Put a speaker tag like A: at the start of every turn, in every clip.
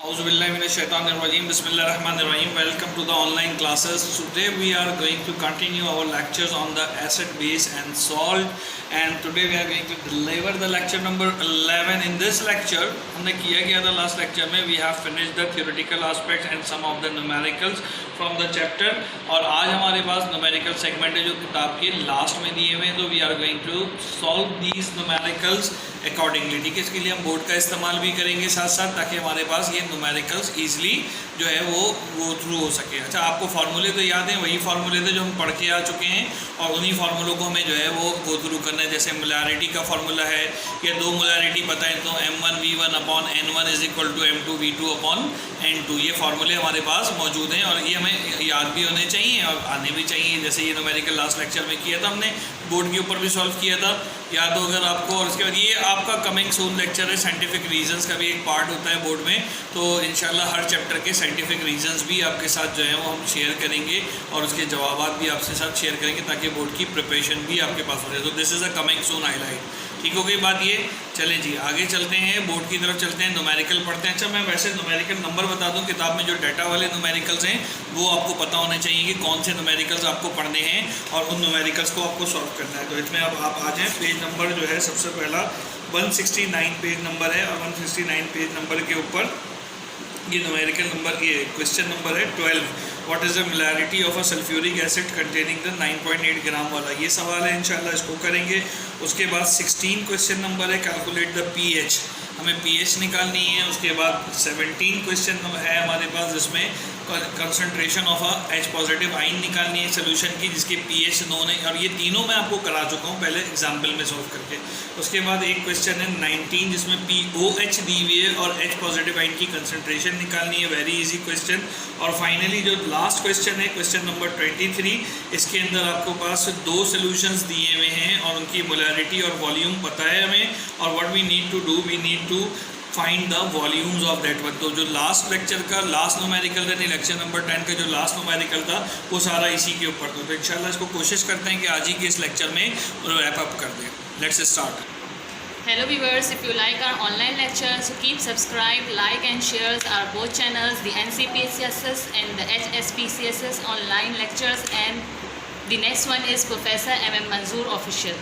A: Auzubillahiminash-shaytanir-rajim. Bismillahir-rahmanir-rahim. Welcome to the online classes. Today we are going to continue our lectures on the acid, base and salt, and today we are going to deliver the lecture number 11. In this lecture हमने किया गया था last lecture में we have finished the theoretical aspects and some of the numericals from the chapter, और आज हमारे पास numerical segment है जो किताब के लास्ट में दिए हुए हैं. तो we are going to solve these numericals accordingly. ठीक है, इसके लिए हम बोर्ड का इस्तेमाल भी करेंगे साथ साथ, ताकि हमारे पास ये न्यूमेरिकल्स ईजिली जो है वो गो थ्रू हो सके. अच्छा, आपको फार्मूले तो याद हैं, वही फार्मूले थे जो हम पढ़ के आ चुके हैं, और उन्हीं फार्मूलों को हमें जो है वो गो थ्रू करना है. जैसे मोलैरिटी का फार्मूला है, या दो मोलैरिटी पता है तो m1v1 upon n1 is equal to m2v2 upon n2. ये फार्मूले हमारे पास मौजूद हैं और ये हमें याद भी होने चाहिए और आने भी चाहिए. जैसे ये न्यूमेरिकल लास्ट लेक्चर में किया था हमने, बोर्ड के ऊपर भी सॉल्व किया था, याद हो अगर आपको. और उसके बाद ये आपका कमिंग सून लेक्चर है, साइंटिफिक रीजंस का भी एक पार्ट होता है बोर्ड में. तो इंशाल्लाह हर चैप्टर के साइंटिफिक रीजंस भी आपके साथ जो है वो हम शेयर करेंगे और उसके जवाब भी आपसे साथ शेयर करेंगे, ताकि बोर्ड की प्रिपरेशन भी आपके पास हो जाए. तो this is a coming soon highlight. ठीक हो गई बात ये. चलें जी, आगे चलते हैं, बोर्ड की तरफ चलते हैं, न्यूमेरिकल पढ़ते हैं. अच्छा, मैं वैसे न्यूमेरिकल नंबर बता दूं, किताब में जो डाटा वाले न्यूमेरिकल्स हैं वो आपको पता होने चाहिए कि कौन से न्यूमेरिकल्स आपको पढ़ने हैं और उन न्यूमेरिकल्स को आपको सॉल्व करना है. तो इसमें अब आप आ जाएँ. पेज नंबर जो है सबसे पहला 169 पेज नंबर है, और 169 पेज नंबर के ऊपर ये न्यूमेरिकल नंबर, ये क्वेश्चन नंबर है 12. What is the molarity of a sulphuric acid containing the 9.8 ग्राम वाला, ये सवाल है. इंशाल्लाह इसको करेंगे. उसके बाद 16 क्वेश्चन नंबर है कैलकुलेट द पीएच, हमें पीएच निकालनी है. उसके बाद 17 क्वेश्चन है हमारे पास जिसमें concentration of a H positive आइन निकालनी है सोल्यूशन की, जिसके पीएच नोन है, और ये तीनों मैं आपको करा चुका हूँ पहले एग्जाम्पल में सॉल्व करके. उसके बाद एक क्वेश्चन है 19 जिसमें POH दी हुई है और H पॉजिटिव आइन की कंसंट्रेशन निकालनी है, वेरी इजी क्वेश्चन. और फाइनली जो लास्ट क्वेश्चन है क्वेश्चन नंबर 23, इसके अंदर आपको पास दो सोल्यूशंस दिए हुए हैं और उनकी मोलैरिटी और वॉल्यूम पता है हमें, और what we need to do, we need to find the volumes of that one. तो जो लास्ट लेक्चर का लास्ट न्यूमेरिकल था, लेक्चर नंबर 10 का जो लास्ट न्यूमेरिकल था वो सारा इसी के ऊपर था. तो इंशाल्लाह इसको कोशिश करते हैं कि आज ही के इस लेक्चर में रैप अप कर दें. Let's start.
B: Hello viewers, if you like our online lectures, so keep subscribe, like and share our both channels, the NCPCSS and the HSPCSS online lectures, and the next one is Professor MM Manzoor official.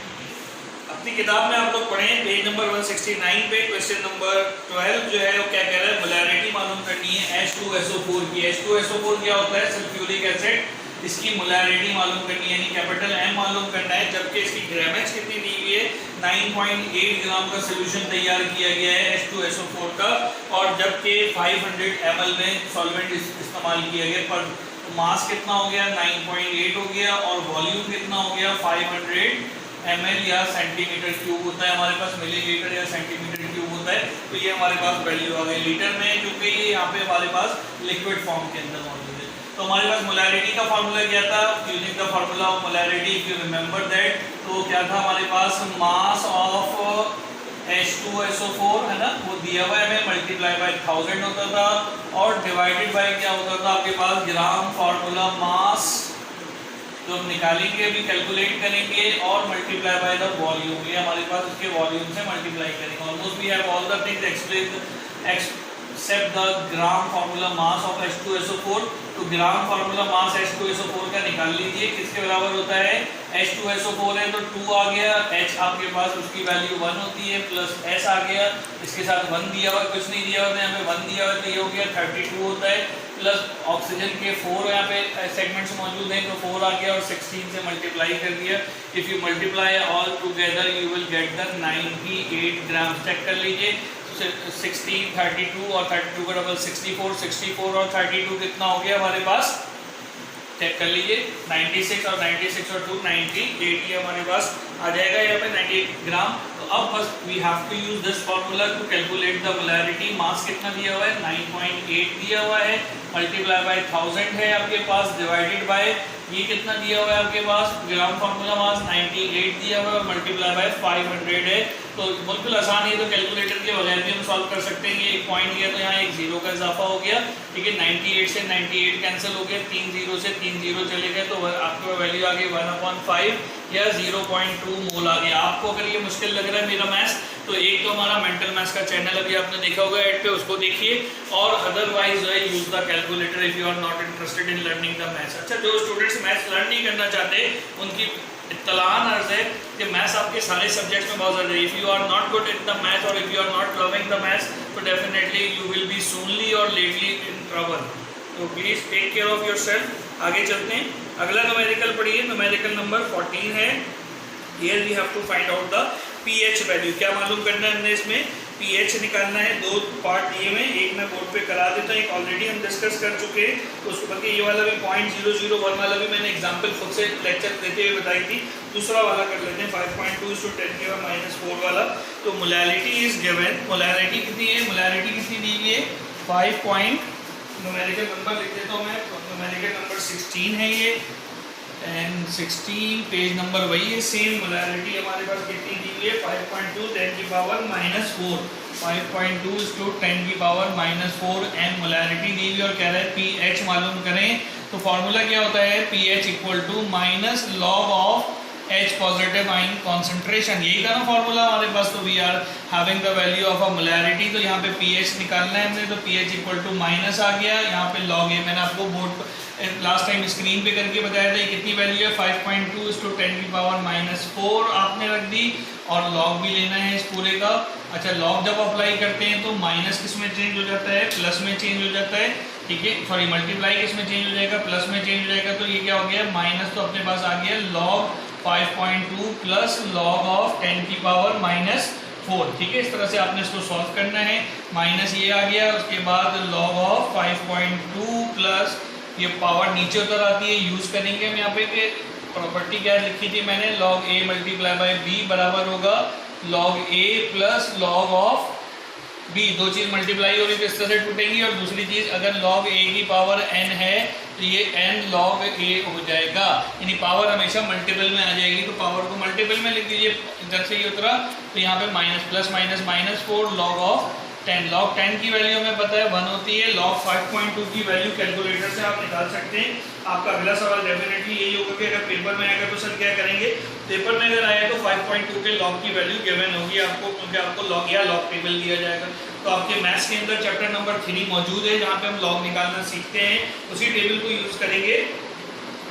A: अपनी किताब में आप लोग पढ़ें page number 169 पे question number 12 जो है वो क्या कह रहा है, मोलैरिटी मालूम करनी है H2SO4 की. H2SO4 क्या होता है, सल्फ्यूरिक एसिड. इसकी मोलैरिटी मालूम करनी है, यानी कैपिटल M मालूम करना है, जबकि इसकी ग्रामेज कितनी दी हुई है, 9.8 ग्राम का सोल्यूशन तैयार किया गया है H2SO4 का, और जबकि 500 ml में सॉल्वेंट इस्तेमाल किया गया. पर मास कितना हो गया, 9.8 हो गया, और वॉल्यूम कितना हो गया, 500 ml या सेंटीमीटर क्यूब होता है हमारे पास, मिलीलीटर या सेंटीमीटर क्यूब होता है. तो ये हमारे पास वैल्यू आ गई लीटर में, क्योंकि ये यहाँ पे हमारे पास लिक्विड फॉर्म के अंदर मौजूद है. तो हमारे पास मोलैरिटी का फार्मूला क्या था, using the formula of molarity, if you remember that, तो क्या था हमारे पास, मास ऑफ H2SO4 है ना, वो दिया हुआ है हमें, मल्टीप्लाई बाय 1000 होता था, और डिवाइडेड बाय क्या होता था आपके पास, ग्राम फार्मूला मास, तो हम निकालेंगे अभी, कैलकुलेट करेंगे, और मल्टीप्लाई बाय द वॉल्यूम, ये हमारे पास उसके वॉल्यूम से मल्टीप्लाई करेंगे. Almost we have all the things explain except the gram formula mass of H2SO4. तो ग्राम फार्मूला मास H2SO4 का निकाल लीजिए, किसके बराबर होता है, H2SO4 है तो 2 आ गया, H आपके पास उसकी वैल्यू 1 होती है, प्लस S आ गया, इसके साथ 1 दिया हुआ, कुछ नहीं दिया हुआ है, हमें 1 दिया हुआ है तो ये हो गया 32 होता है, प्लस ऑक्सीजन के 4 यहाँ पे सेगमेंट्स मौजूद हैं तो 4 आ गया, और 16 से मल्टीप्लाई कर दिया. If you multiply all together you will get the 98 gram. Check कर लीजिए, 16, 32 और 32 का डबल 64, 64 और 32 कितना हो गया हमारे पास, चेक कर लीजिए, 96 और 96 और 2 98, ये हमारे पास आ जाएगा यहाँ पे 98 ग्राम. तो अब बस we have to use this formula to calculate the molarity. Mass कितना दिया हुआ है, 9.8 दिया हुआ है, मल्टीप्लाई बाय 1000 है आपके पास, डिवाइडेड बाय ये कितना दिया हुआ है आपके पास, ग्राम फार्मूला मास 98 दिया हुआ है, मल्टीप्लाई बाय 500 है. तो बिल्कुल आसान है, तो कैलकुलेटर के बगैर भी हम सॉल्व कर सकते हैं. ये एक पॉइंट गया तो यहाँ एक जीरो का इजाफा हो गया, ठीक है, 98 से 98 कैंसिल हो गया, 3 जीरो से 3 जीरो चले गए, तो आपको वैल्यू आ गई 1/5 या 0.2 मोल आ गया. आपको अगर ये मुश्किल लग रहा है मेरा मैथ्स, तो एक तो हमारा मेंटल मैथ्स का चैनल अभी आपने देखा होगा ऐड पे, उसको देखिए, और अदरवाइज जो है use the calculator if you are not interested in learning the maths. अच्छा, जो स्टूडेंट्स मैथ्स लर्न नहीं करना चाहते उनकी इत्तलान अर्ज है कि मैथ्स आपके सारे सब्जेक्ट्स में बहुत ज़्यादा है। If you are not good in the maths और if you are not loving the maths तो definitely you will be soonly और लेटली इन ट्रबल। तो please take care of yourself. आगे चलते हैं, अगला न्यूमेरिकल पढ़िए, न्यूमेरिकल नंबर 14 है। Here we have to find out the pH value. क्या मालूम करना है हमने इसमें? पीएच निकालना है। दो पार्ट दिए हुए, एक मैं बोर्ड पे करा देता हूँ, एक ऑलरेडी हम डिस्कस कर चुके हैं, तो उसको बल्कि ये वाला भी 0.001 वाला भी मैंने एग्जांपल खुद से लेक्चर देते हुए बताई थी। दूसरा वाला कर लेते हैं 5.2/10⁻⁴ वाला। तो मोलैरिटी इज गिवन, मोलैरिटी कितनी है? मोलैरिटी कितनी दी हुई है? 5 न्यूमेरिकल नंबर लिख देता हूँ मैं, न्यूमेरिकल नंबर 16 है ये, एंड 16 पेज नंबर वही है सेम। मोलैरिटी हमारे पास कितनी दी हुई है? 5.2 10⁻⁻⁴, 5.2 10⁻⁻⁴, एंड मोलैरिटी दी हुई और कह रहा है पीएच मालूम करें। तो फॉर्मूला क्या होता है? PH equal to minus log of H positive ion concentration, यही था ना फॉर्मूला हमारे पास। तो we are having the value of a molarity, तो यहाँ पे pH निकालना है हमने, तो pH इक्वल टू माइनस आ गया, यहाँ पे log A मैंने आपको बोर्ड लास्ट टाइम स्क्रीन पे करके बताया था। ये कितनी वैल्यू है? 5.2 10⁻⁴ आपने रख दी, और log भी लेना है इस पूरे का। अच्छा, log जब अप्लाई करते हैं तो माइनस किस में चेंज हो जाता है? प्लस में चेंज हो जाता है, ठीक है। सॉरी, मल्टीप्लाई किस में चेंज हो जाएगा? प्लस में चेंज हो जाएगा। तो ये क्या हो गया? माइनस तो अपने पास आ गया log 5.2 प्लस log ऑफ 10⁻⁴, ठीक है। इस तरह से आपने इसको सॉल्व करना है। माइनस ये आ गया, उसके बाद log ऑफ 5.2 प्लस ये पावर नीचे उतर आती है, यूज करेंगे हम यहाँ पे कि प्रॉपर्टी क्या लिखी थी मैंने, log A multiply by B बराबर होगा log A plus log of B। दो चीज़ मल्टीप्लाई होगी तो इस तरह से टूटेंगी, और दूसरी चीज़ अगर log A की पावर n है तो ये n log A हो जाएगा, यानी पावर हमेशा मल्टीपल में आ जाएगी। तो पावर को मल्टीपल में लिख दीजिए, इधर से ये उतरा तो यहाँ पे minus plus minus -4 log of 10। log 10 की वैल्यू हमें पता है 1 होती है। log 5.2 की वैल्यू कैलकुलेटर से आप निकाल सकते हैं। आपका अगला सवाल डेफिनेटली यही होगा कि अगर पेपर में आएगा तो सर क्या करेंगे? पेपर में अगर आया तो 5.2 के log की वैल्यू गिवन होगी आपको, क्योंकि आपको log या log टेबल दिया जाएगा। तो आपके मैथ्स के अंदर चैप्टर नंबर 3 मौजूद है, जहाँ पे हम log निकालना सीखते हैं, उसी टेबल को यूज करेंगे।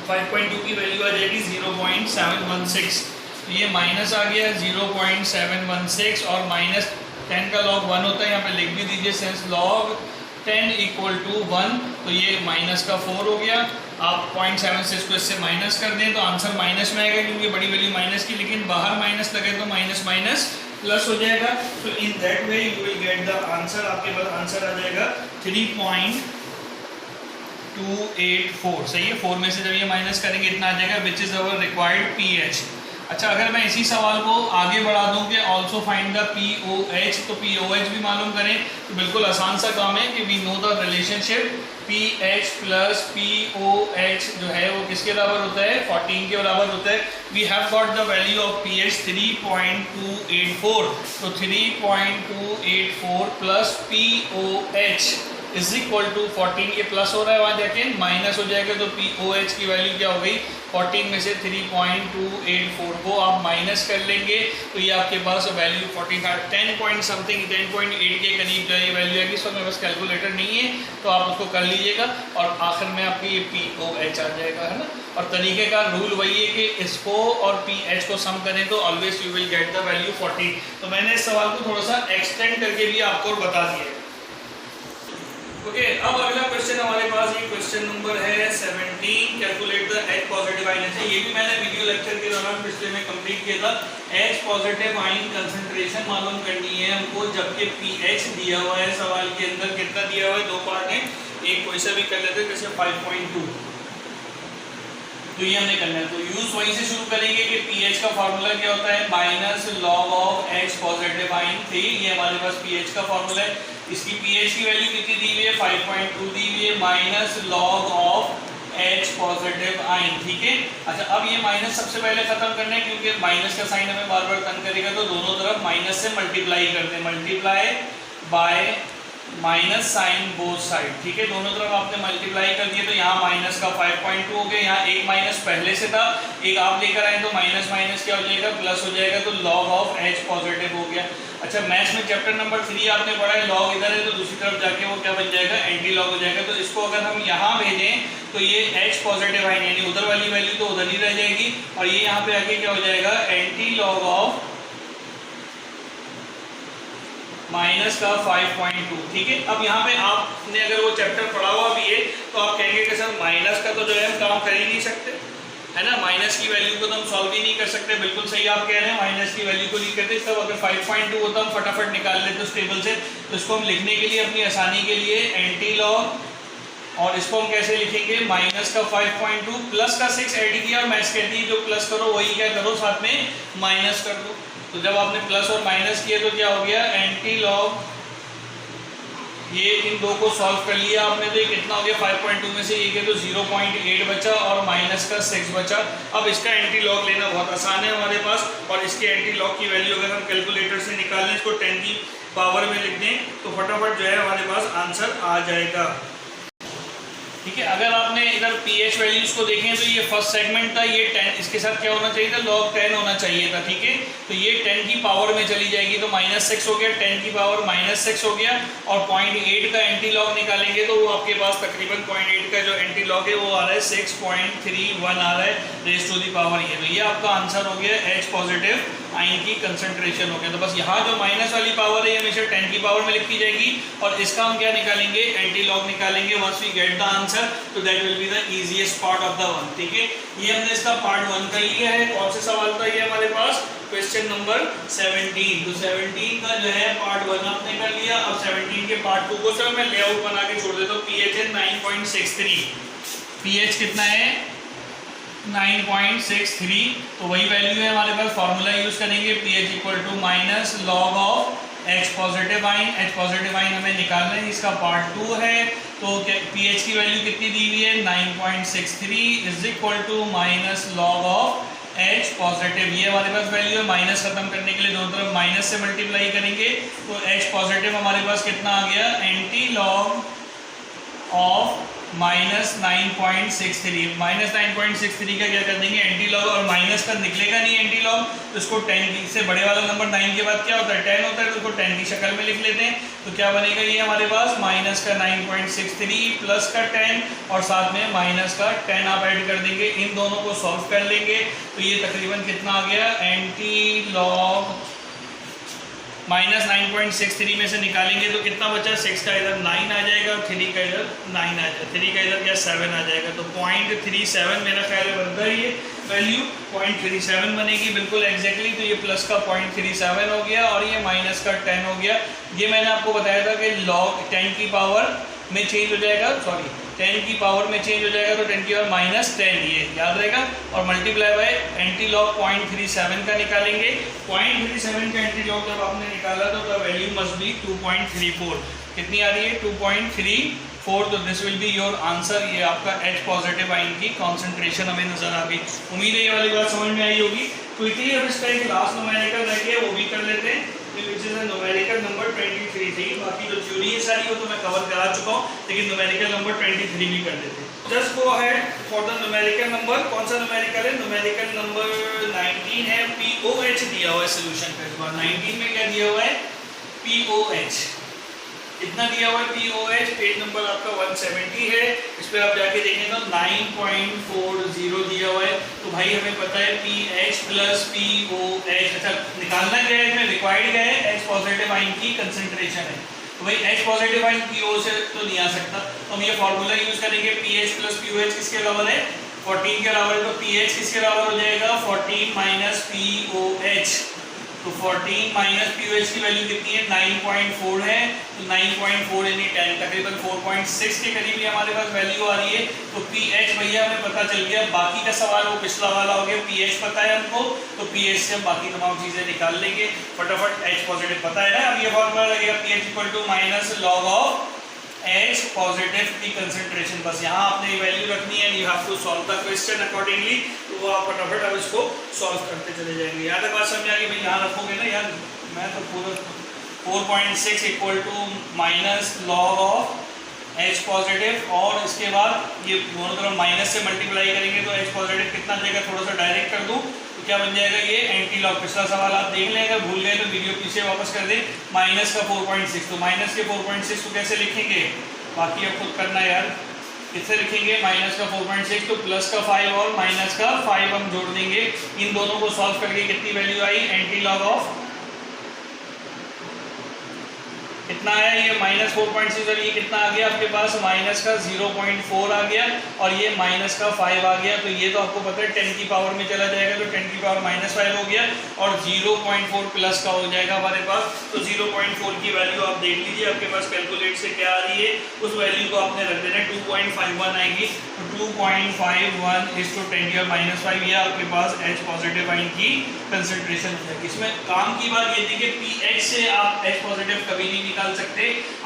A: 5.2 की वैल्यू आ जाएगी 0.716, तो ये माइनस आ गया 0.716, और माइनस 10 का log 1 होता है, यहाँ पे लिख भी दीजिए सिंस log 10 इक्वल टू 1, तो ये माइनस का 4 हो गया। आप 0.76 को इससे माइनस कर दें तो आंसर माइनस में आएगा, क्योंकि बड़ी वैल्यू माइनस की, लेकिन बाहर माइनस लगे तो माइनस माइनस प्लस हो जाएगा। तो in that way you will get the answer, आपके पास आंसर आ जाएगा 3.284। सही है, 4 में से जब ये माइनस करेंगे इतना आ जाएगा, which is our required pH. अच्छा, अगर मैं इसी सवाल को आगे बढ़ा दूं कि ऑल्सो फाइंड द पीओएच, तो पीओएच भी मालूम करें, तो बिल्कुल आसान सा काम है कि we know the relationship pH plus pOH जो है वो किसके बराबर होता है? 14 के बराबर होता है। We have got the value of pH 3.284, तो 3.284 plus pOH is equal to 14, ये प्लस हो रहा है, वहाँ जाके माइनस हो जाएगा, तो पीओएच की वैल्यू क्या हो गई? 14 में से 3.284 को आप माइनस कर लेंगे तो ये आपके पास वैल्यू 10 पॉइंट समथिंग 10.8 के करीब जो ये वैल्यू आएगी। इसमें बस कैलकुलेटर नहीं है तो आप उसको कर लीजिएगा, और आखिर में आपकी ये पीओएच आ जाएगा, है ना। और तरीके का रूल वही है कि इसको और पीएच को सम करें तो always you will get the value 14। तो मैंने इस सवाल को थोड़ा सा एक्सटेंड करके भी आपको बता दिया। ओके, अब अगला क्वेश्चन हमारे पास ये क्वेश्चन नंबर है 17, calculate the H positive ion है। ये भी मैंने वीडियो लेक्चर के दौरान पिछले में कंप्लीट किया था। H पॉजिटिव आयन कंसंट्रेशन मालूम करनी है हमको, जबकि pH दिया हुआ है सवाल के अंदर, कितना दिया हुआ है? 2 पार्ट है, एक कोई सा भी कर लेते हैं, जैसे 5.2, तो ये हमने करना है। तो यूज वहीं से शुरू करेंगे कि pH का फॉर्मूला क्या होता है? Minus log of H positive ion 3, ये हमारे पास pH का फॉर्मूला है। इसकी pH की वैल्यू कितनी दी हुई है? 5.2 दी हुई है, minus log of H positive ion, ठीक है। अच्छा, अब ये माइनस सबसे पहले खत्म करना है, क्योंकि माइनस का साइन हमें बार बार तंग करेगा, तो दोनों तरफ माइनस से मल्टीप्लाई करते हैं, multiply by minus sign both side, ठीक है, दोनों तरफ आपने मल्टीप्लाई कर दिया तो यहाँ माइनस का 5.2 हो गया, यहाँ एक माइनस पहले से था, एक आप लेकर आए तो माइनस माइनस क्या हो जाएगा, प्लस हो जाएगा, तो log ऑफ h पॉजिटिव हो गया। अच्छा, मैथ्स में चैप्टर नंबर 3 आपने पढ़ा है, log इधर है तो दूसरी तरफ जाके वो क्या बन जाएगा, एंटी लॉग हो जाएगा। तो इसको अगर हम यहाँ भेजें तो ये h पॉजिटिव आएंगे, यानी उधर वाली वैल्यू तो उधर ही रह जाएगी, और ये यहाँ पे आके क्या हो जाएगा, एंटी लॉग ऑफ माइनस का 5.2, ठीक है। अब यहाँ पे आपने अगर वो चैप्टर पढ़ा हुआ भी है तो आप कहेंगे कि सर माइनस का तो जो है हम काम कर ही नहीं सकते, है ना, माइनस की वैल्यू को तो हम सॉल्व ही नहीं कर सकते। बिल्कुल सही आप कह रहे हैं, माइनस की वैल्यू को नहीं करते, सब अगर 5.2 होता हम फटाफट निकाल लेते उस टेबल से। तो इसको हम लिखने के लिए अपनी आसानी के लिए एंटी लॉग, और इसको हम कैसे लिखेंगे, माइनस का 5.2 प्लस का 6 ऐड किया, और मैथ्स कहती है जो प्लस करो वही क्या करो, साथ में माइनस कर दो। तो जब आपने प्लस और माइनस किया तो क्या हो गया, एंटी लॉग, ये इन दो को सॉल्व कर लिया आपने तो ये कितना हो गया, 5.2 में से ये किया तो 0.8 बचा और माइनस का 6 बचा। अब इसका एंटी लॉग लेना बहुत आसान है हमारे पास, और इसके एंटी लॉग की वैल्यू अगर हम कैलकुलेटर से निकाल लें, इसको 10 की पावर में लिख दें तो फटाफट जो है हमारे पास आंसर आ जाएगा, ठीक है। अगर आपने इधर pH वैल्यूज को देखें तो ये फर्स्ट सेगमेंट था, ये 10, इसके साथ क्या होना चाहिए था, log 10 होना चाहिए था, ठीक है। तो ये 10 की पावर में चली जाएगी तो -6 हो गया, 10 की पावर -6 हो गया, और 0.8 का एंटी लॉग निकालेंगे तो वो आपके पास तकरीबन 0.8 का जो एंटी लॉग है वो आ रहा है 6.31 आ रहा है रेज़ टू दी पावर ये। तो ये आपका आंसर हो गया, H पॉजिटिव आयन की कंसंट्रेशन हो गया। तो बस यहाँ जो माइनस वाली पावर है ये हमेशा 10 की पावर में लिखी जाएगी, और इसका हम क्या निकालेंगे, एंटी लॉग निकालेंगे। Once we get the answer तो that will be the easiest part of the one, ठीक है। ये हमने इसका पार्ट 1 का लिया है। कौन सा सवाल था ये हमारे पास, क्वेश्चन नंबर 17। तो 17 का जो है पार्ट 1 आपने कर लिया। अब 17 के पार्ट 2 को सर मैं लेआउट बना के छोड़ देता हूँ। pH है 9.63, pH कितना है, 9.63, तो वही वैल्यू है हमारे पास। फार्मूला यूज करेंगे, pH equal to minus log of H positive ion. H positive ion हमें निकालना है, इसका पार्ट 2 है। तो pH की वैल्यू कितनी दी हुई है, 9.63 is equal to minus log of H positive. ये हमारे पास वैल्यू है। माइनस खत्म करने के लिए दोनों तरफ माइनस से मल्टीप्लाई करेंगे तो H पॉजिटिव हमारे पास कितना आ गया, anti log of minus 9.63। Minus 9.63 का क्या कर देंगे, एंटी लॉग, और माइनस का निकलेगा नहीं एंटी लॉग, तो इसको 10 से बड़े वाला नंबर 9 के बाद क्या होता है, 10 होता है, तो उसको 10 की शक्ल में लिख लेते हैं। तो क्या बनेगा ये हमारे पास, माइनस का 9.63 प्लस का 10 और साथ में माइनस का 10 आप ऐड कर देंगे, इन दोनों को सॉल्व कर लेंगे तो ये तकरीबन कितना आ गया, एंटी लॉग माइनस 9.63 में से निकालेंगे तो कितना बचा, 6 का इधर 9 आ जाएगा और 3 का इधर 9 आ जाएगा, 3 का इधर क्या 7 आ जाएगा। तो 0.37 मेरा ख्याल है बनता है ये वैल्यू, 0.37 बनेगी बिल्कुल एग्जैक्टली। तो ये प्लस का 0.37 हो गया और ये माइनस का 10 हो गया। ये मैंने आपको बताया था कि लॉग 10 की पावर में चेंज हो जाएगा, सॉरी 10 की पावर में चेंज हो जाएगा तो 10 की पावर माइनस 10 ये याद रहेगा, और मल्टीप्लाई बाय एंटी लॉग 0.37 का निकालेंगे। 0.37 का एंटी लॉग जब आपने निकाला तो द वैल्यू मस्ट बी 2.34। कितनी आ रही है, 2.34। तो this will be your answer. ये आपका H पॉजिटिव आयन की कॉन्सेंट्रेशन हमें नजर आ गई। उम्मीद है ये वाली बात समझ में आई होगी। क्विकली अब इसका एक लास्ट न्यूमेरिकल रह गया, वो भी कर लेते हैं, which is a numerical number 23 थी। बाकी जो थ्योरी है सारी वो तो मैं कवर करा चुका हूँ, लेकिन न्यूमेरिकल नंबर 23 भी कर देते हैं। Just go ahead for the numerical number. कौन सा न्यूमेरिकल है, न्यूमेरिकल नंबर 19 है। POH दिया हुआ है सोल्यूशन का। इस बार 19 में क्या दिया हुआ है, POH इतना दिया हुआ है। POH पेज नंबर आपका 170 है। इस पर आप जाके देखें तो 9.40 दिया हुआ है। तो भाई हमें पता है PH प्लस POH। अच्छा निकालना क्या है, इसमें रिक्वायर्ड क्या है, H पॉजिटिव आयन की कंसंट्रेशन है। तो भाई H पॉजिटिव आयन PO से तो नहीं आ सकता, तो हम ये फॉर्मूला यूज करेंगे। PH प्लस POH किसके बराबर है, 14 के बराबर है। तो PH किसके बराबर हो जाएगा, 14 माइनस POH। तो 14 माइनस POH की वैल्यू कितनी है, 9.4 है। तो 9.4 यानी 10 तकरीबन 4.6 के करीब हमारे पास वैल्यू आ रही है। तो PH भैया हमें पता चल गया। बाकी का सवाल वो पिछला वाला हो गया, PH पता है हमको, तो PH से हम बाकी तमाम चीज़ें निकाल लेंगे फटाफट। H पॉजिटिव पता है ना, अब ये फॉर्मूला लगेगा PH equal to minus log of H positive की कंसंट्रेशन। बस यहाँ आपने वैल्यू रखनी है, you have to solve the question accordingly. तो वो आप फटाफट अब इसको सॉल्व करते चले जाएंगे। यहाँ तक बात समझ आ गई भाई, यहाँ रखोगे ना यार, मैं तो 4.6 equal to minus log of H positive, और इसके बाद ये दोनों तरफ माइनस से मल्टीप्लाई करेंगे तो H पॉजिटिव कितना जाएगा, थोड़ा सा डायरेक्ट कर दूँ तो क्या बन जाएगा, ये एंटी लॉग। पिछला सवाल आप देख लें, अगर भूल गए तो वीडियो पीछे वापस कर दें। माइनस का 4.6, तो माइनस के 4.6 को कैसे लिखेंगे, बाकी अब खुद करना यार, किससे लिखेंगे, माइनस का 4.6 तो प्लस का 5 और माइनस का 5 हम जोड़ देंगे। इन दोनों को सॉल्व करके कितनी value I, anti log of कितना आया, ये माइनस 4.6 और ये कितना आ गया आपके पास, माइनस का 0.4 आ गया और ये माइनस का 5 आ गया। तो ये तो आपको पता है 10 की पावर में चला जाएगा तो 10 की पावर -5 हो गया और 0.4 प्लस का हो जाएगा हमारे पास। तो 0.4 की वैल्यू आप देख लीजिए आपके पास कैलकुलेट से क्या आ रही है, उस वैल्यू को आपने रख देना, 2.51 आएगी। तो 2.51 × 10 और -5 ये आपके पास H पॉजिटिव आयन की कंसंट्रेशन हो जाएगी। इसमें काम की बात ये थी कि pH से आप H पॉजिटिव कभी नहीं निकाल सकते,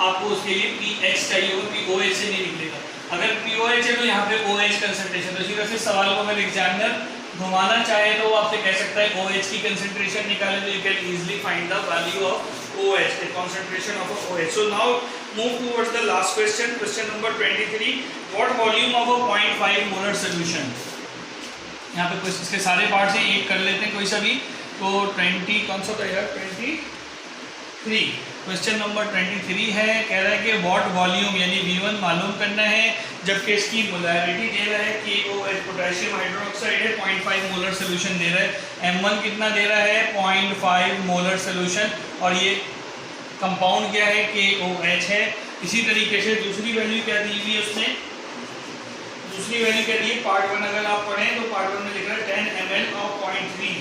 A: आपको उसके लिए pH चाहिए होगा, pOH से नहीं निकलेगा। अगर pOH है तो यहाँ पे OH कंसंट्रेशन, तो इसी तरह से सवाल को अगर एग्जामिनर घुमाना चाहे तो वो आपसे कह सकता है OH की कंसंट्रेशन निकालें, तो you can easily find the value of OH, the concentration of a OH. So now move towards the last question, question number 23. What volume of a 0.5 molar solution? यहाँ पे कुछ इसके सारे पार्ट से एक कर लेते हैं कोई सा भी। तो 20 कौन सा था यार, 23, क्वेश्चन नंबर 23 है, कह रहा है कि व्हाट वॉल्यूम यानी V1 मालूम करना है, जबकि इसकी मोलैरिटी दे रहा है KOH पोटेशियम हाइड्रोक्साइड है, 0.5 मोलर सोल्यूशन दे रहा है। M1 कितना दे रहा है, 0.5 मोलर सोल्यूशन, और ये कंपाउंड क्या है, KOH है। इसी तरीके से दूसरी वैल्यू क्या दी हुई है उसने, दूसरी वैल्यू क्या दी है, पार्ट 1 अगर आप पढ़ें तो पार्ट 1 में लिख रहा है 10 ml ऑफ 0.3,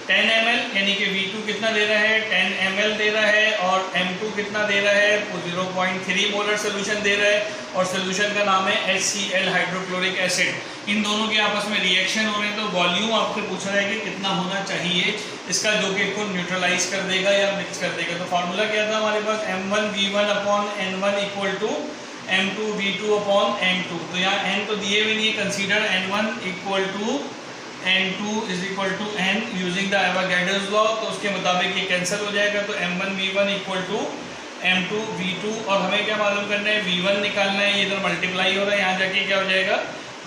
A: 10 ml यानी कि V2 कितना दे रहा है, 10 ml दे रहा है, और M2 कितना दे रहा है, 0.3 मोलर सोल्यूशन दे रहा है, और सोल्यूशन का नाम है HCl हाइड्रोक्लोरिक एसिड। इन दोनों के आपस में रिएक्शन हो रहे हैं, तो वॉल्यूम आपसे पूछ रहा है कि कितना होना चाहिए इसका, जो कि इसको न्यूट्रलाइज कर देगा या मिक्स कर देगा। तो फार्मूला क्या था हमारे पास, M1V1/N1 इक्वल टू M2V2/N2। तो यहाँ N तो दिए हुए नहीं है, consider N1 equal to N2 is equal to N using the Avogadro's law, तो उसके मुताबिक ये कैंसिल हो जाएगा। तो M1V1 इक्वल टू M2V2, और हमें क्या मालूम करना है, V1 निकालना है, ये इधर मल्टीप्लाई हो रहा है, यहाँ जाके क्या हो जाएगा,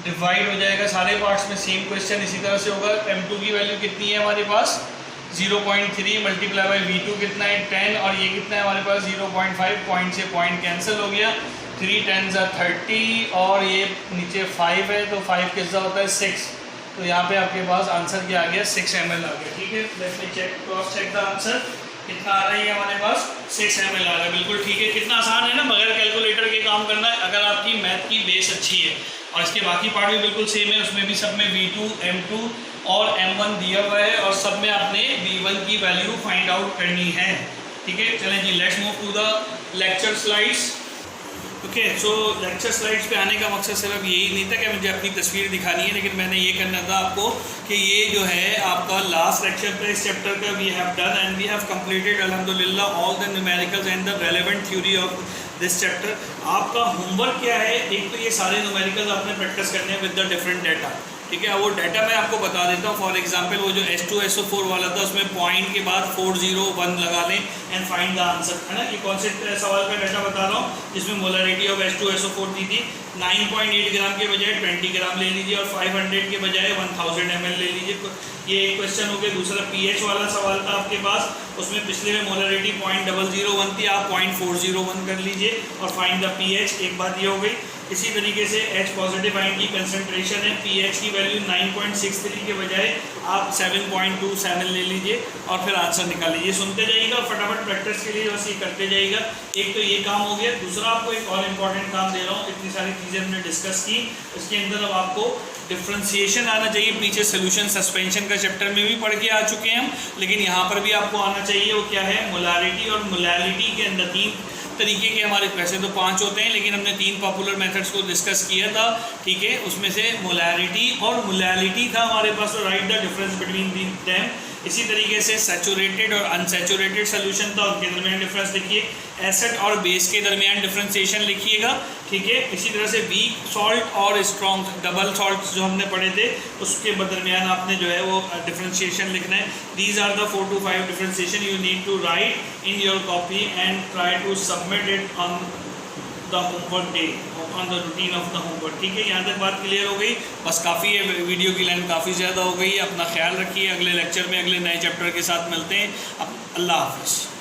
A: डिवाइड हो जाएगा। सारे पार्ट्स में सेम क्वेश्चन इसी तरह से होगा। M2 की वैल्यू कितनी है हमारे पास, 0.3 मल्टीप्लाई बाई V2 कितना है 10, और ये कितना है हमारे पास 0.5, पॉइंट से पॉइंट कैंसिल हो गया, 3 10 30, और ये नीचे 5 है तो 5 कितना होता है 6, तो यहाँ पे आपके पास आंसर क्या आ गया, 6 ml आ गया। ठीक है, let me check, cross check the answer, कितना आ रहा है हमारे पास, 6 ml आ रहा है। बिल्कुल ठीक है, कितना आसान है ना, बगैर कैलकुलेटर के काम करना है, अगर आपकी मैथ की बेस अच्छी है। और इसके बाकी पार्ट भी बिल्कुल सेम है, उसमें भी सब में V2, M2 और M1 दिया हुआ है, और सब में आपने V1 की वैल्यू फाइंड आउट करनी है। ठीक है, चलें जी, let's move to the lecture slides. Okay, so lecture slides पे आने का मकसद सिर्फ यही नहीं था कि मुझे अपनी तस्वीर दिखानी है, लेकिन मैंने ये करना था आपको कि ये जो है आपका लास्ट लेक्चर था इस चैप्टर का, we have done and we have completed अल्हम्दुलिल्लाह all the numericals and the relevant theory of this chapter. आपका होमवर्क क्या है, एक तो ये सारे न्यूमेरिकल्स आपने प्रैक्टिस करने हैं विद द डिफरेंट डाटा। ठीक है, वो डाटा मैं आपको बता देता हूँ। फॉर एग्जांपल वो जो H2SO4 वाला था, उसमें पॉइंट के बाद 401 लगा लें एंड फाइंड द आंसर, है ना। ये कौन से सवाल का डाटा बता रहा हूँ, जिसमें मोलरिटी ऑफ H2SO4 दी थी 9.8 ग्राम के बजाय 20 ग्राम ले लीजिए, और 500 के बजाय 1000 ml ले लीजिए। ये एक क्वेश्चन हो गया। दूसरा pH वाला सवाल था आपके पास, उसमें पिछले में मोलरिटी 0.001 थी, आप 0.401 कर लीजिए और फाइंड द pH। एक बात ये हो गई। इसी तरीके से H पॉजिटिव आयन की कंसंट्रेशन है, pH की वैल्यू 9.63 के बजाय आप 7.27 ले लीजिए और फिर आंसर निकाल लीजिए। सुनते जाइएगा, फटाफट प्रैक्टिस के लिए बस ये करते जाइएगा। एक तो ये काम हो गया। दूसरा आपको एक और इम्पॉर्टेंट काम दे रहा हूँ। इतनी सारी चीज़ें हमने डिस्कस की, इसके अंदर अब आपको डिफ्रेंसिएशन आना चाहिए। पीछे सोल्यूशन सस्पेंशन का चैप्टर में भी पढ़ के आ चुके हैं हम, लेकिन यहाँ पर भी आपको आना चाहिए। वो क्या है, मोलारिटी। और मोलारिटी के अंदर 3 तरीके के हमारे, वैसे तो 5 होते हैं, लेकिन हमने 3 पॉपुलर मेथड्स को डिस्कस किया था। ठीक है, उसमें से मोलारिटी और मोलालिटी था हमारे पास। तो right the difference between them. इसी तरीके से सैचुरेटेड और अनसैचुरेटेड सोल्यूशन था, उनके दरमियान डिफरेंस लिखिए। एसिड और बेस के दरमियान डिफरेंशिएशन लिखिएगा, ठीक है। इसी तरह से वीक सॉल्ट और स्ट्रॉन्ग डबल सॉल्ट जो हमने पढ़े थे उसके दरमियान आपने जो है वो डिफरेंशिएशन लिखना है। These are the 4 to 5 differentiation you need to write in your copy and try to submit it on the homework day, on the routine of the homework, ठीक है। यहाँ तक बात क्लियर हो गई? बस काफ़ी है, वीडियो की लेंथ काफ़ी ज़्यादा हो गई है। अपना ख्याल रखिए, अगले लेक्चर में अगले नए चैप्टर के साथ मिलते हैं। अल्लाह हाफिज़।